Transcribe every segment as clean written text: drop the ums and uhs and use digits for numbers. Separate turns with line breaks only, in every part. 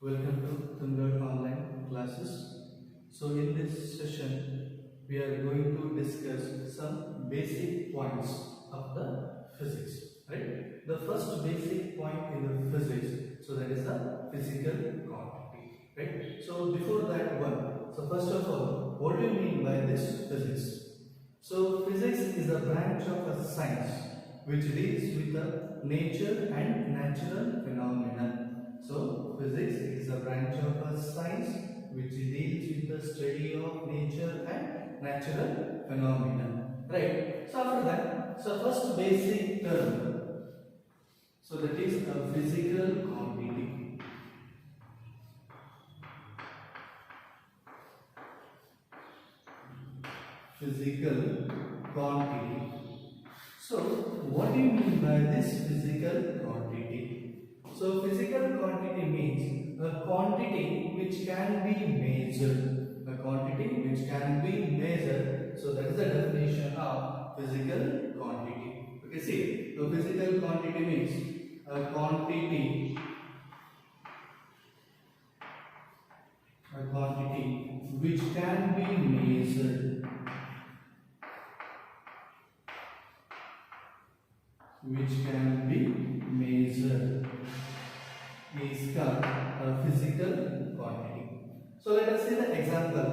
Welcome to Tungal online classes. So in this session we are going to discuss some basic points of the physics, right? The first basic point in the physics, so that is the physical quantity, right? So before that one, so first of all, what do you mean by this physics? So physics is a branch of a science which deals with the nature and natural phenomena. So physics is a branch of a science which deals with the study of nature and natural phenomena. Right. So after that, so first basic term. So that is a physical quantity. Physical quantity. So what do you mean by this physical quantity? So physical quantity means a quantity which can be measured. A quantity which can be measured. So that is the definition of physical quantity. Okay, see, so physical quantity means a quantity which can be measured. Which can be measured is called a physical quantity. So let us see the example.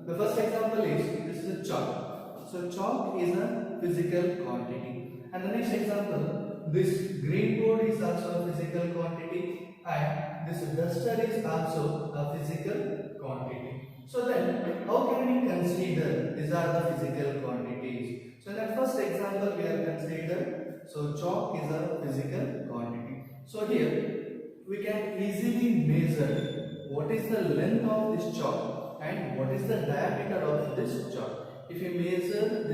The first example is this is a chalk. So chalk is a physical quantity. And the next example, this green board is also a physical quantity, and this duster is also a physical quantity. So then, how can we consider these are the physical quantities? So in the first example, we have considered. So chalk is a physical quantity. So here we can easily measure what is the length of this chalk and what is the diameter of this chalk. If you measure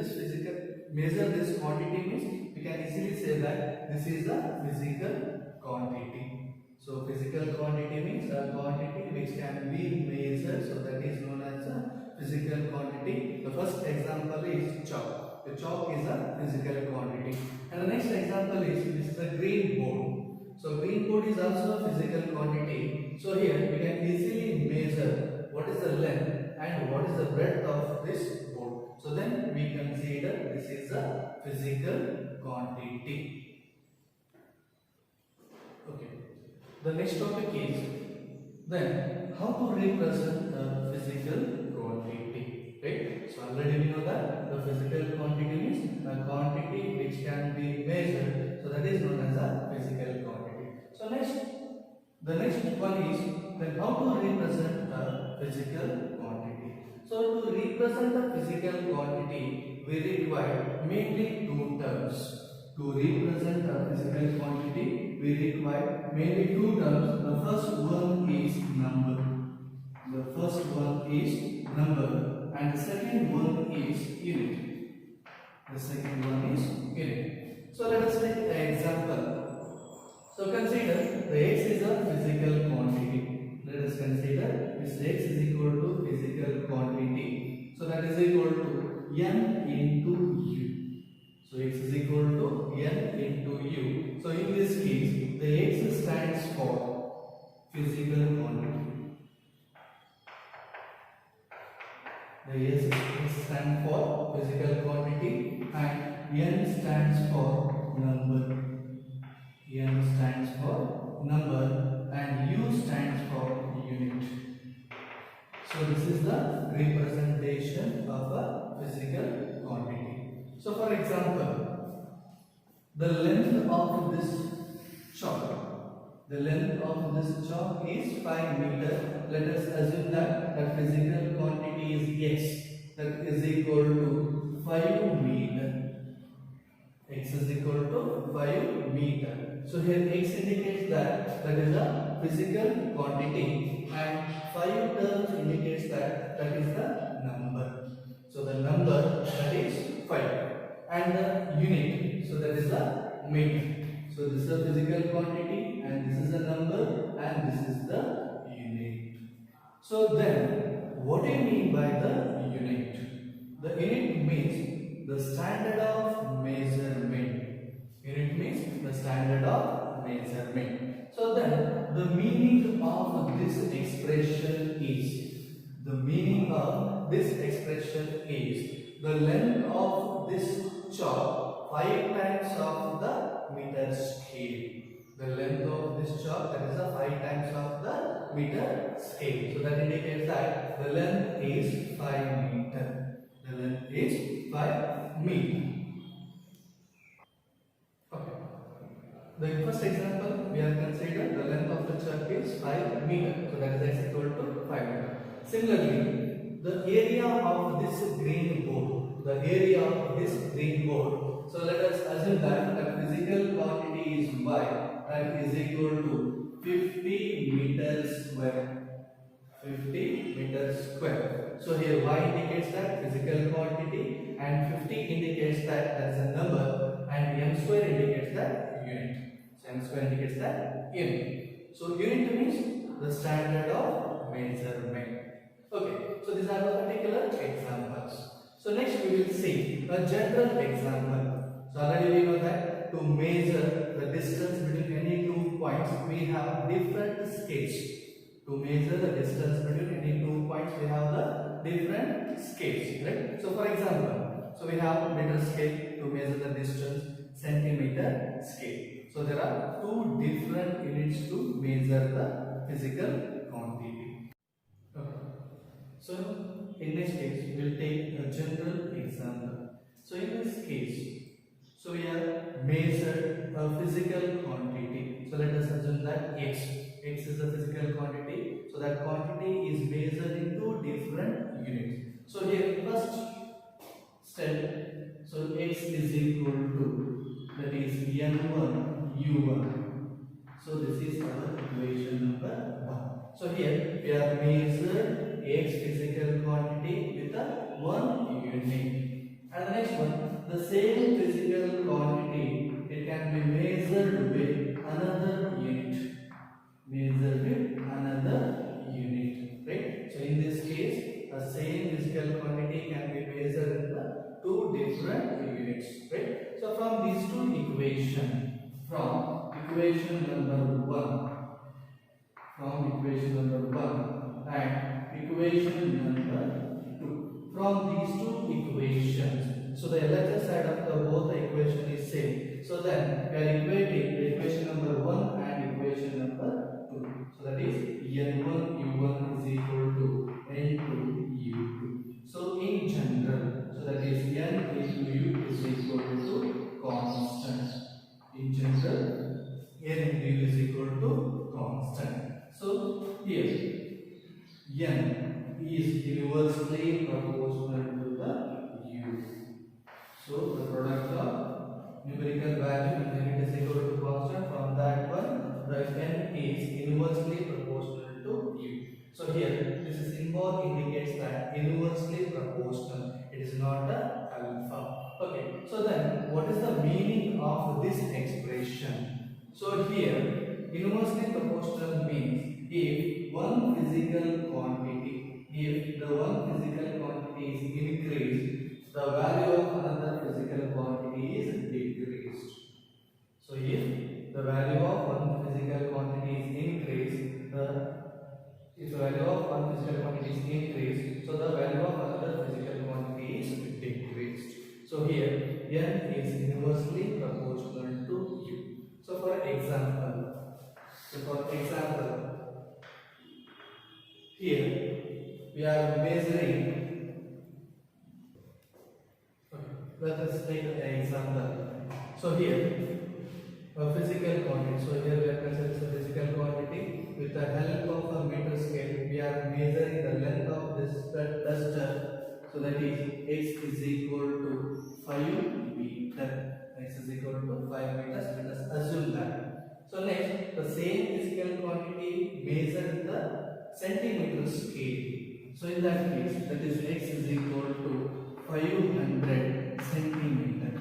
this quantity means we can easily say that this is a physical quantity. So physical quantity means a quantity which can be measured. So that is known as a physical quantity. The first example is chalk. The chalk is a physical quantity. And the next example is this is a green board. So green board is also a physical quantity. So here we can easily measure what is the length and what is the breadth of this board. So then we consider this is a physical quantity. Okay. The next topic is then how to represent a physical quantity, right? So already we know that the physical quantity is a quantity which can be measured. So that is known as a physical quantity. So the next one is then how to represent a physical quantity. So to represent a physical quantity, we require mainly two terms. To represent a physical quantity, we require mainly two terms. The first one is number. The first one is number, and the second one is unit. The second one is unit. So let us take an example. So consider the x is a physical quantity. Let us consider this x is equal to physical quantity. So that is equal to n into u. So x is equal to n into u. So in this case, the x stands for physical quantity. The S stands for physical quantity and n stands for number. N stands for number and u stands for unit. So this is the representation of a physical quantity. So for example, the length of this chalk. The length of this chalk is 5 meters. Let us assume that the physical quantity is x. That is equal to 5 meter. X is equal to 5 meter. So here x indicates that is a physical quantity and 5 terms indicates that is the number. So the number that is 5 and the unit. So that is the meter. So this is a physical quantity and this is a number and this is the unit. So then what do you mean by the unit? The unit means the standard of measurement. Unit means the standard of measurement. So then the meaning of this expression is the length of this chalk 5 times of the meter scale. The length of this chalk, that is the 5 times of the meter scale. So that indicates that the length is 5 meter. The length is 5 meter. Okay. The first example we have considered the length of the chalk is 5 meter. So that is equal to 5 meter. Similarly, the area of this green board. So let us assume that the physical quantity is y, that is equal to 50 meters square. 50 meters square. So here y indicates that physical quantity and 50 indicates that there is a number and m square indicates that unit. So m square indicates that unit. So unit means the standard of measurement. Okay, so these are the particular examples. So next we will see a general example. So already we know that to measure the distance between any 2 points we have different scales. To measure the distance between any 2 points we have the different scales, right? So for example, so we have meter scale to measure the distance, centimeter scale. So there are 2 different units to measure the physical quantity. Okay. So in this case we will take a general example. So in this case, so we have measured a physical quantity. So let us assume that x is a physical quantity. So that quantity is measured in 2 different units. So here first step, so x is equal to, that is n1 u1. So this is our equation number 1. So here we have measured x physical quantity with a 1 unit. And the next one, the same physical quantity, it can be measured with another unit. Right? So in this case, the same physical quantity can be measured in the 2 different units. Right? So from these 2 equations, from equation number 1 and equation number 2, from these 2 equations, so the LHS side of the both the equation is same. So then we are equating the equation number 1 and equation number 2. So that is n1 u1 is equal to n2 u2. So in general, so that is n into u is equal to constant. In general, n into u is equal to constant. So here n is inversely proportional to the u. So the product of numerical value and limit is equal to constant. From that one, the n is inversely proportional to u. So here this is symbol indicates that inversely proportional. It is not a alpha. Okay. So then what is the meaning of this expression? So here inversely proportional means if one physical quantity, if the one physical quantity is increased, the value of another physical quantity is decreased. So if the value of one physical quantity is increased, if the value of one physical quantity is increased, so the value of another physical quantity is decreased. So here n is inversely proportional to u. So for example, here we are measuring. Okay, let us take an example. So here a physical quantity. So here we are considering a physical quantity. With the help of a meter scale, we are measuring the length of this duster. So that is x is equal to 5 meter. X is equal to 5 meters. Let us assume that. So next, the same physical quantity measured in the centimeter scale. So in that case, that is x is equal to 500 centimeter.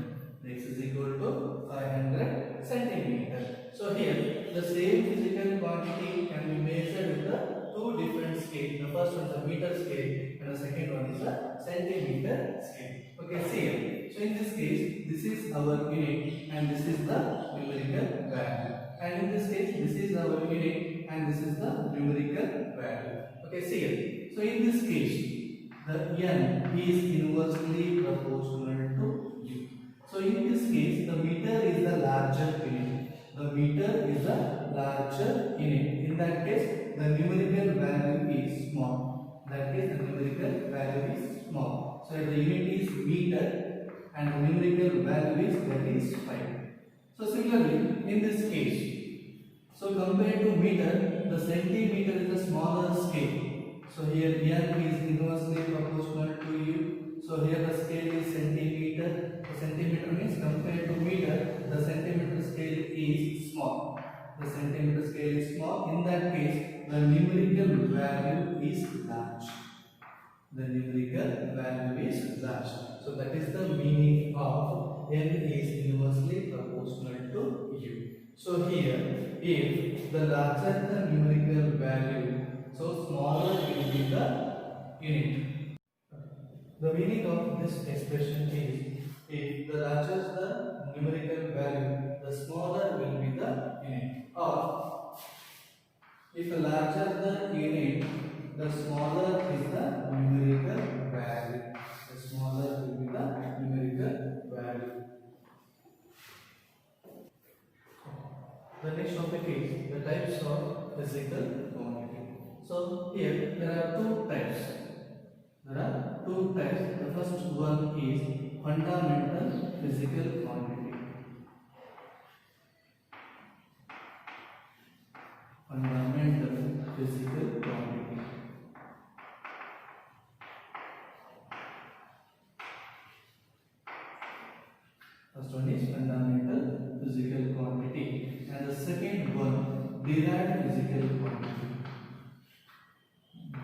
X is equal to 500 centimeter. So here, the same physical quantity can be measured with the 2 different scales. The first one is a meter scale and the second one is a centimeter scale. Okay, see here. So in this case, this is our unit and this is the numerical value. And in this case, this is our unit and this is the numerical value. Okay, see here. So in this case, the n is inversely proportional to u. So in this case, the meter is the larger unit. The meter is the larger unit. In that case, the numerical value is small. In that case, the numerical value is small. So the unit is meter and the numerical value is, that is 5. So similarly, in this case, so compared to meter, the centimeter is a smaller scale. So here n is inversely proportional to u. So here the scale is centimeter. The centimeter means compared to meter, the centimeter scale is small. The centimeter scale is small. In that case, the numerical value is large. The numerical value is large. So that is the meaning of n is inversely proportional to u. So here, if the larger the numerical value, so smaller will be the unit. The meaning of this expression is, if the larger the numerical value, the smaller will be the unit. Or if the larger the unit, the smaller is the numerical value. The smaller will be the numerical value. The next topic is the types of physical quantity. So here there are two types. There are two types. The first one is fundamental physical quantity. Fundamental physical quantity. First one is fundamental physical quantity, and the second one derived physical quantity.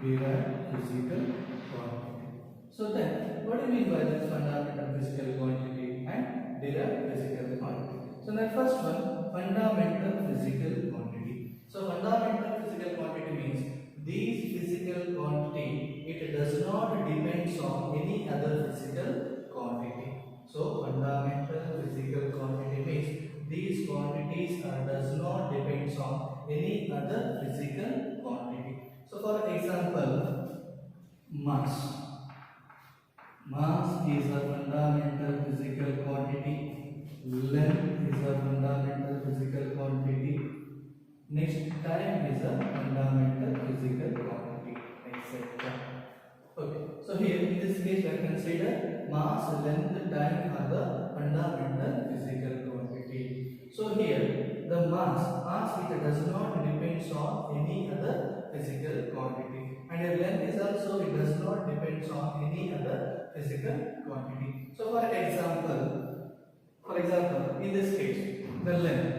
Derived physical quantity. So then, what do you mean by this fundamental physical quantity and derived physical quantity? So the first one, fundamental physical quantity. So fundamental physical quantity means these physical quantity, it does not depend on any other physical quantity. So fundamental physical quantity means these quantities does not depend on any other physical quantity. So for example, mass. Mass is a fundamental physical quantity. Length is a fundamental physical quantity. Next, time is a fundamental physical quantity, etc. Okay. So here in this case we consider mass, length, time are the fundamental physical quantity. So here the mass it does not depend on any other physical quantity, and the length is also, it does not depend on any other physical quantity. So for example, in this case, the length.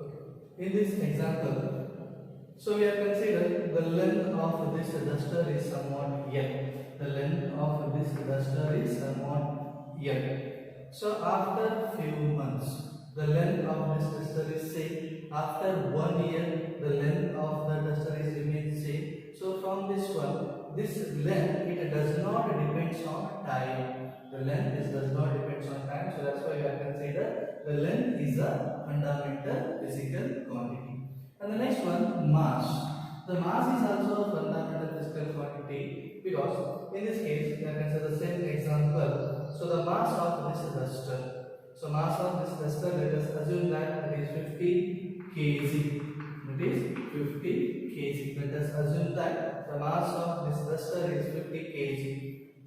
Okay. In this example, so we have considered the length of this duster is somewhat L. The length of this duster is somewhat L. So after few months, the length of this duster is same. After 1 year, the length of the duster is remains same. So from this one, this length it does not depend on time. The length does not depend on time. So that's why we have considered the length is a fundamental physical quantity. And the next one, mass. The mass is also a fundamental physical quantity because in this case, we can consider the same example. So the mass of this duster. So mass of this duster, let us assume that it is 50 kg. It is 50 kg. Let us assume that the mass of this duster is 50 kg.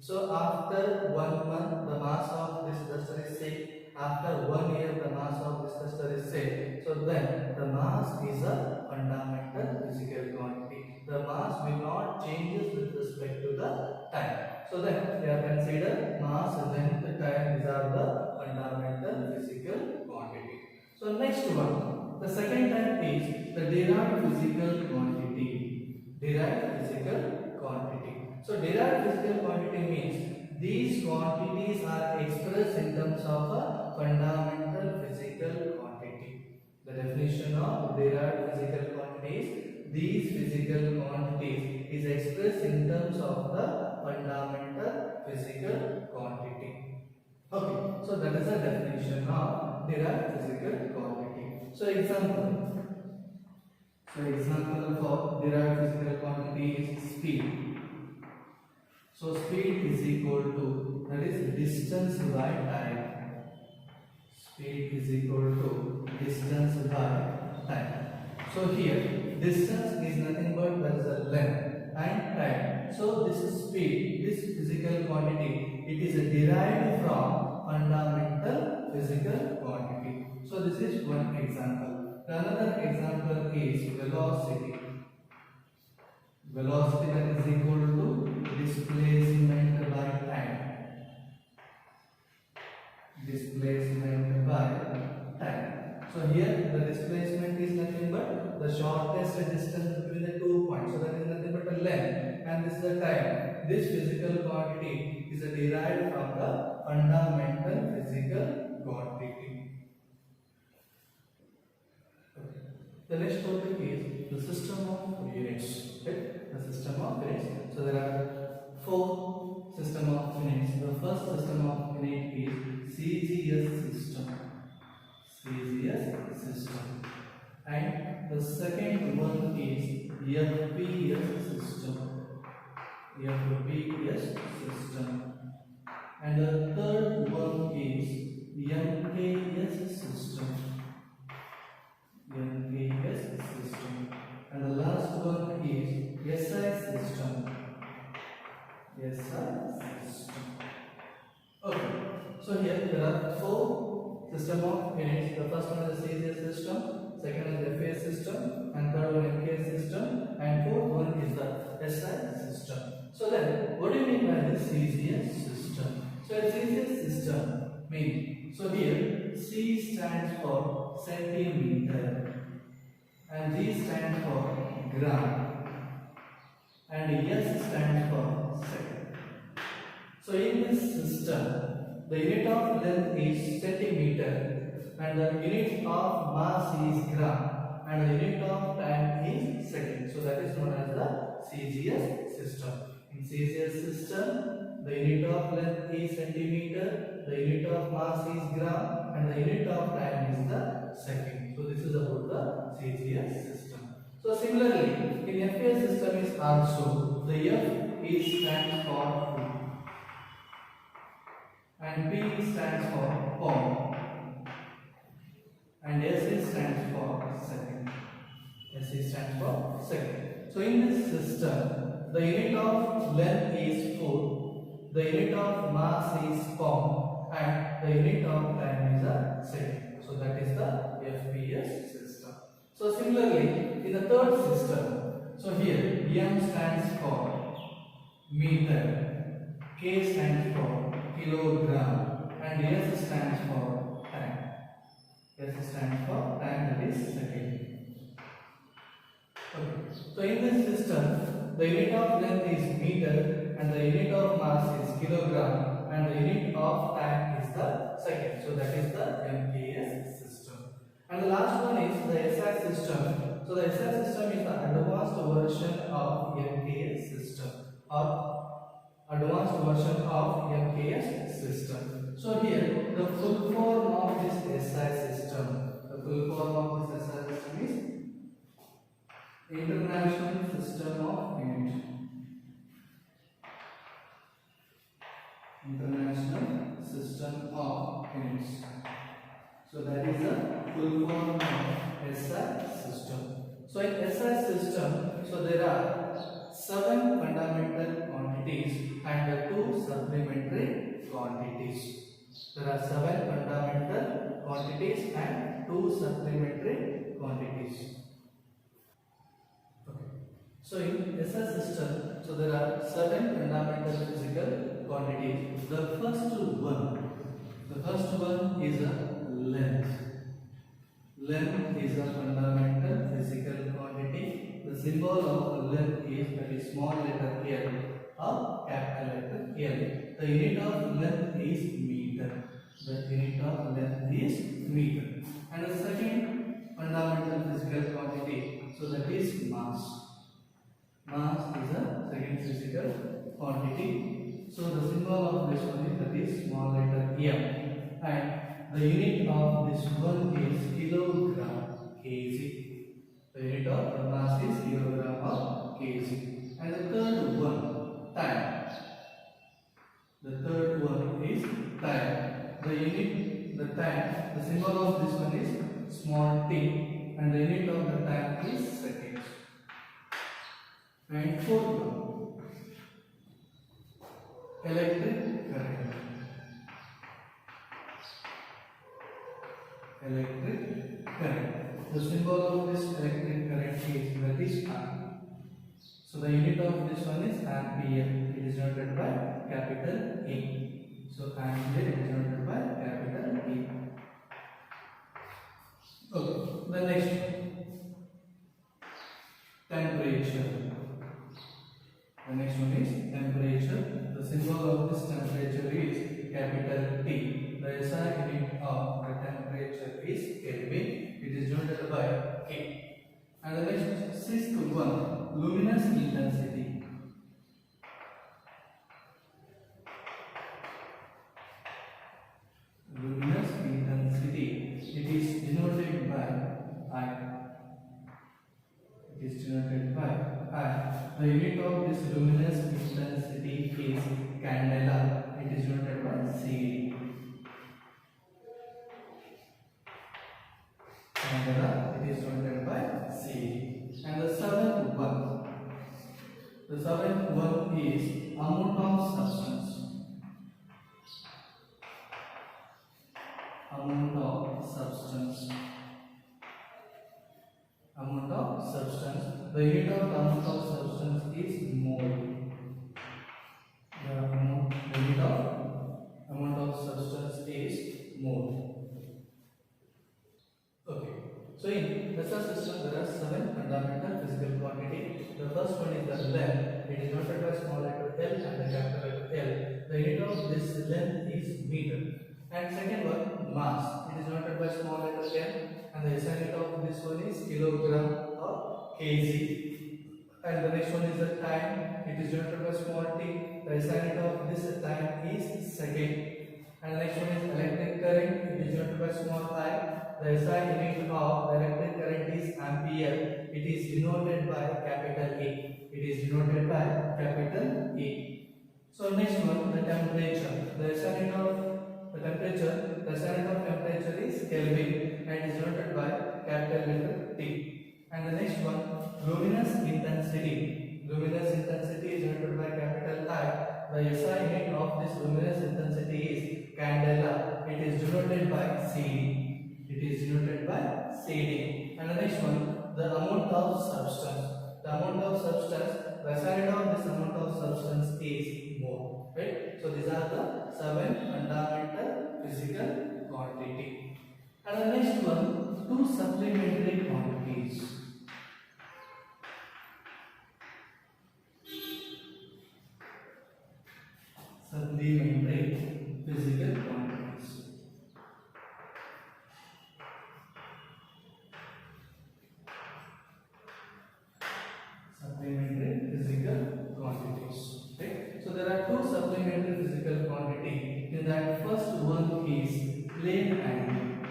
So after 1 month, the mass of this duster is same. After 1 year, the mass of this duster is same. So then the mass is a fundamental physical quantity. The mass will not changes with respect to the time. So then we have considered mass, length, time. These are the fundamental physical quantity. So next one, the second type is the derived physical quantity. Derived physical quantity. So derived physical quantity means these quantities are expressed in terms of a fundamental physical quantity. The definition of derived physical quantity is these physical quantities is expressed in terms of the fundamental physical quantity. Okay, so that is the definition of derived physical quantity. So example for derived physical quantity is speed. So speed is equal to, that is distance by time. Speed is equal to distance by time. So here distance is nothing but that is the length and time. So this is speed, this physical quantity, it is derived from fundamental physical quantity. So this is one example. The another example is velocity. Velocity that is equal to displacement by time. Displacement by time. So here the displacement is nothing but the shortest distance between the 2 points. So that is nothing but the length, and this is the time. This physical quantity is derived from the fundamental physical quantity. The next topic is the system of units. Okay? The system of units. So there are 4 system of units. The first system of unit is CGS system. CGS system. And the second one is FPS system. FPS system. And the third one is MKS system. MKS system. And the last one is SI system. SI system. Okay. So here there are 4 system of units. The first one is the CGS system, second is the FPS system, and third one MKS system, and fourth one is the SI system. So then, what do you mean by the CGS system? So a CGS system means, so here C stands for centimeter, and G stands for gram, and S stands for second. So in this system, the unit of length is centimeter, and the unit of mass is gram, and the unit of time is second. So that is known as the CGS system. In CGS system, the unit of length is centimeter, the unit of mass is gram, and the unit of time is the second. So this is about the CGS system. So similarly, in FPS system is also the F is stands for foot, and P stands for pound, and SE stands for second. SE stands for second. So in this system, the unit of length is foot, the unit of mass is pound, and the unit of time is a second. So that is the FPS system. So similarly, in the third system, so here M stands for meter, K stands for kilogram, and S stands for time. S stands for time, that is second. Okay. So in this system, the unit of length is meter, and the unit of mass is kilogram, and the unit of time is the second. So that is the MKS system. And the last one is the SI system. So the SI system is the advanced version of MKS system, or advanced version of MKS system. So here the full form of this SI system, the full form of this SI system is International System of Units. International System of Units. So that is the full form of SI system. So in SI system, so there are 7 fundamental quantities and 2 supplementary quantities. There are 7 fundamental quantities and 2 supplementary quantities. Okay. So in SI system, so there are 7 fundamental physical quantities. The first one is a length. Length is a fundamental physical quantity. The symbol of length is a small letter L or capital letter L. The unit of length is meter. The unit of length is meter. And the second fundamental physical quantity, so that is mass. Mass is a second physical quantity. So the symbol of this one is, that is small letter M, and the unit of this one is kilogram. kg. The unit of the mass is kilogram or kg. And the third one, time. The third one is time. The time, the symbol of this one is small t, and the unit of the time is seconds. And fourth one, electric current. Electric current. The symbol of this electric current is that is A. So the unit of this one is ampere. It is denoted by capital A. So ampere is denoted by capital A. Okay. The next one, temperature. The next one is temperature. The symbol of this temperature is capital T. The SI unit of the temperature is Kelvin. It is denoted by K. And the next sixth one, luminous intensity. Luminous intensity. It is denoted by I. It is denoted by I. The unit of this luminous intensity is candela. It is denoted by CD. Candela. It is denoted by CD. And the seventh one is amount of substance. Amount of substance. Amount of substance. The unit of the amount of substance is mole. The unit of amount of substance is mole. Okay. So in vessel system there are 7 fundamental physical quantities. The first one is the length. It is denoted by small letter L and the capital letter L. The unit of this length is meter. And second one, mass. It is denoted by small letter m, and the SI unit of this one is kilogram or kg. And the next one is the time. It is denoted by small t. The SI unit of this time is second. And the next one is electric current. It is denoted by small I. The SI unit of the electric current is ampere. It is denoted by capital A. It is denoted by capital A. So next one, the temperature. The SI unit of the temperature, the SI unit of temperature is Kelvin and is denoted by capital letter T. And the next one, luminous intensity. Luminous intensity is denoted by capital I. The SI unit of this luminous intensity is candela. It is denoted by CD. It is denoted by CD. And the next one, the amount of substance. The amount of substance, the SI unit of this amount of substance is mole. Right? So these are the 7 fundamental physical quantity. And the next one, 2 supplementary quantities. Supplementary physical quantities. Supplementary physical quantities. Okay? So there are 2 supplementary physical quantity. In that first one is plane angle.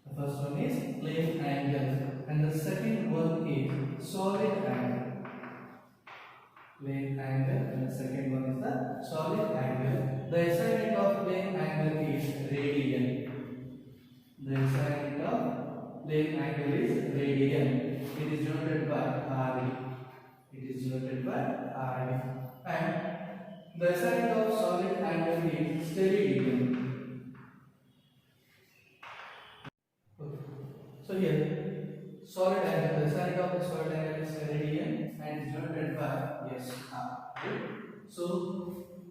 The first one is plane angle, and the second one is solid angle. Plane angle, and the second one is the solid angle. The SI unit of plane angle is radian. The SI unit of plane angle is radian. It is denoted by RD. It is denoted by RD. And the SI unit of solid angle is steradian. Okay. So here, solid angle, the SI unit of the solid angle is steradian and is denoted by SR. Okay. So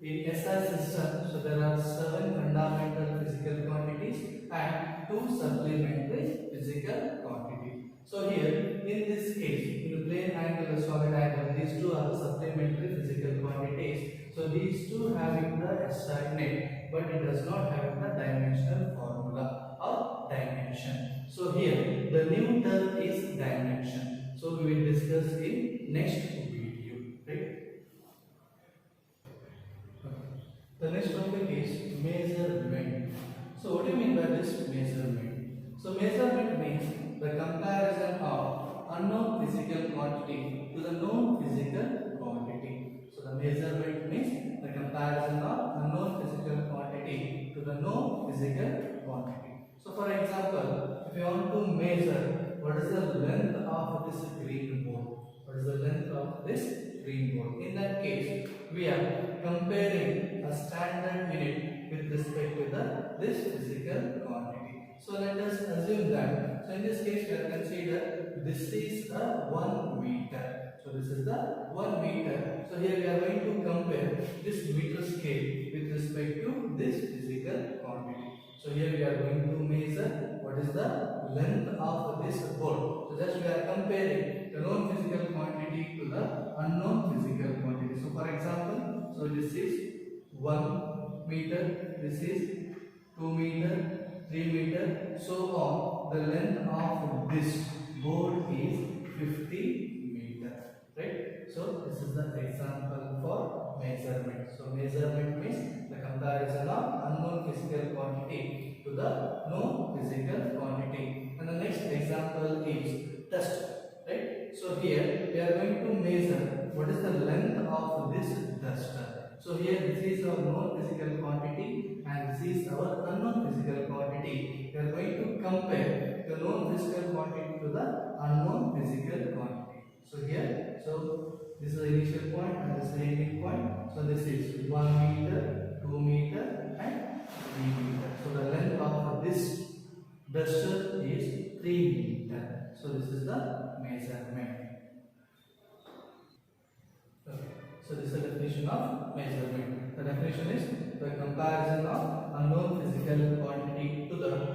in SI system, so there are 7 fundamental physical quantities and 2 supplementary physical quantities. So here, in this case, in the plane angle and solid angle, these 2 are the supplementary physical quantities. So these 2 having the SI unit, but it does not have the dimensional formula or dimension. So here, the new term is dimension. So we will discuss in next video, right? The next topic is measurement. So So what do you mean by this measurement? So measurement means the comparison of unknown physical quantity to the known physical quantity. So the measurement means the comparison of unknown physical quantity to the known physical quantity. So for example, if you want to measure what is the length of this green board, what is the length of this green board? In that case, we are comparing a standard unit with respect to this physical quantity. So let us assume that. So in this case, we are consider this is a 1 meter. So this is the 1 meter. So here we are going to compare this meter scale with respect to this physical quantity. So here we are going to measure what is the length of this board. So just we are comparing the known physical quantity to the unknown physical quantity. So for example, so this is 1 meter, this is 2 meter, 3 meter, so on. The length of this board is 50 meter, right? So this is the example for measurement. So measurement means the comparison of unknown physical quantity to the known physical quantity. And the next example is dust, right? So here we are going to measure what is the length of this dust. So here this is our known physical quantity and this is our unknown physical quantity. We are going to compare the known physical quantity to the unknown physical quantity. So here, so this is the initial point and this is the ending point. So this is 1 meter, 2 meter and 3 meter. So the length of this duster is 3 meter. So this is the measurement. Okay. So this is the definition of measurement. The definition is the comparison of unknown physical quantity to the